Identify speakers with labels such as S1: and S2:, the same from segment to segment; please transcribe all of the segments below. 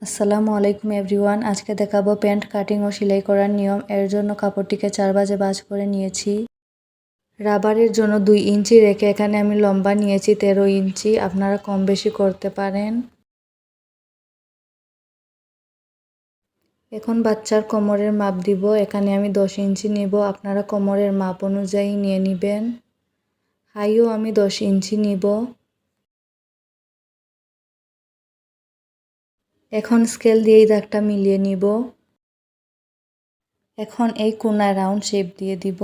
S1: আসসালামু আলাইকুম এভরিওয়ান। আজকে দেখাবো প্যান্ট কাটিং ও সেলাই করার নিয়ম। এর জন্য কাপড়টিকে 4 ভাঁজে ভাঁজ করে নিয়েছি। রাবারের জন্য 2 ইঞ্চি রেখে এখানে আমি লম্বা নিয়েছি 13 ইঞ্চি। আপনারা কম বেশি করতে পারেন। এখন বাচ্চার কোমরের মাপ দিব। এখানে আমি 10 ইঞ্চি নিব। আপনারা কোমরের মাপ অনুযায়ী নিয়ে নেবেন। হাইও আমি 10 ইঞ্চি নিব। এখন স্কেল দিয়ে এই দাগটা মিলিয়ে নিব। এখন এই কোণায় রাউন্ড শেপ দিয়ে দিব।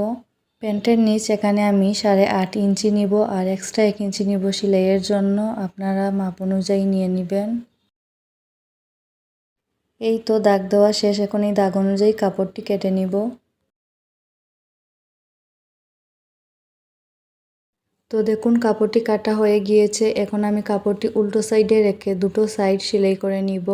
S1: প্যান্টের নিচ এখানে আমি 8.5 ইঞ্চি নিব আর এক্সট্রা 1 ইঞ্চি নিব সেলাইয়ের জন্য। আপনারা মাপ অনুযায়ী নিয়ে নেবেন। এই তো দাগ দেওয়া শেষ। এখন এই দাগ অনুযায়ী কাপড়টি কেটে নিব। তো দেখুন কাপড়টি কাটা হয়ে গিয়েছে। এখন আমি কাপড়টি উল্টো সাইডে রেখে দুটো সাইড সেলাই করে নিব।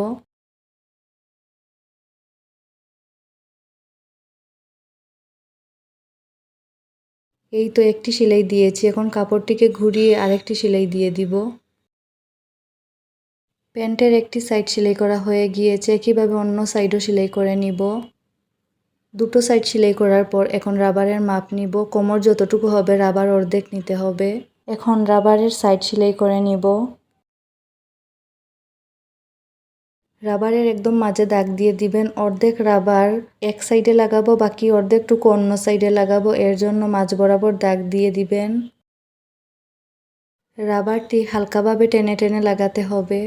S1: এই তো একটি সেলাই দিয়েছি। এখন কাপড়টিকে ঘুরিয়ে আরেকটি সেলাই দিয়ে দিব। প্যান্টের একটি সাইড সেলাই করা হয়ে গিয়েছে। একইভাবে অন্য সাইডও সেলাই করে নিব। দুটো সাইড সেলাই করার পর এখন রাবারের মাপ নিব। কোমর যতটুকু হবে রাবার অর্ধেক নিতে হবে। এখন রাবারের সাইড সেলাই করে নিব। রাবারের একদম মাঝে দাগ দিয়ে দিবেন। অর্ধেক রাবার এক সাইডে লাগাবো, বাকি অর্ধেকটুকু অন্য সাইডে লাগাবো। এর জন্য মাঝ বরাবর দাগ দিয়ে দিবেন। রাবারটি হালকাভাবে টেনে টেনে লাগাতে হবে।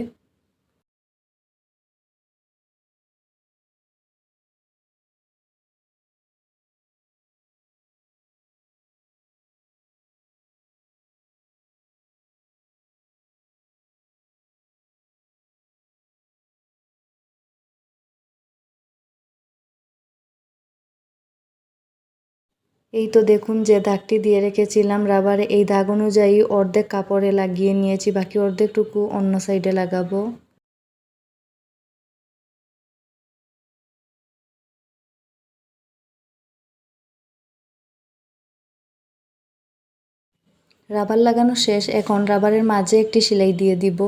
S1: এই তো দেখুন যে দাগটি দিয়ে রেখেছিলাম রাবারে, এই দাগ অনুযায়ী অর্ধেক কাপড়ে লাগিয়ে নিয়েছি। বাকি অর্ধেকটুকু অন্য সাইডে লাগাবো। রাবার লাগানো শেষ। এখন রাবারের মাঝে একটি সেলাই দিয়ে দিব।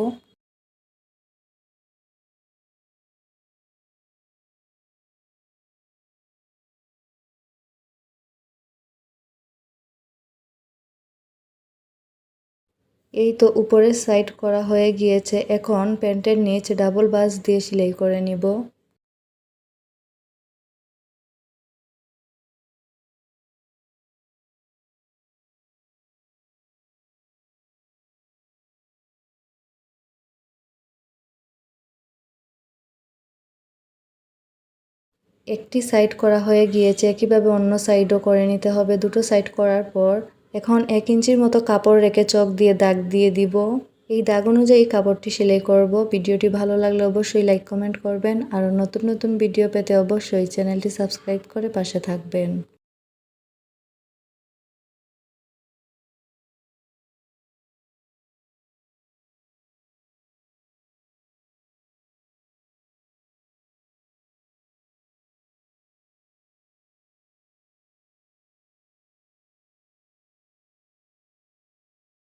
S1: এই তো উপরের সাইড করা হয়ে গিয়েছে। এখন প্যান্টের নিচ ডাবল ভাঁজ দিয়ে সেলাই করে নিব। একটি সাইড করা হয়ে গিয়েছে। একইভাবে অন্য সাইডও করে নিতে হবে। দুটো সাইড করার পর এখন 1 ইঞ্চির মতো কাপড় রেখে চক দিয়ে দাগ দিয়ে দিব। এই দাগ অনুযায়ী কাপড়টি সেলাই করব। ভিডিওটি ভালো লাগলে অবশ্যই লাইক কমেন্ট করবেন। আর নতুন নতুন ভিডিও পেতে অবশ্যই চ্যানেলটি সাবস্ক্রাইব করে পাশে থাকবেন।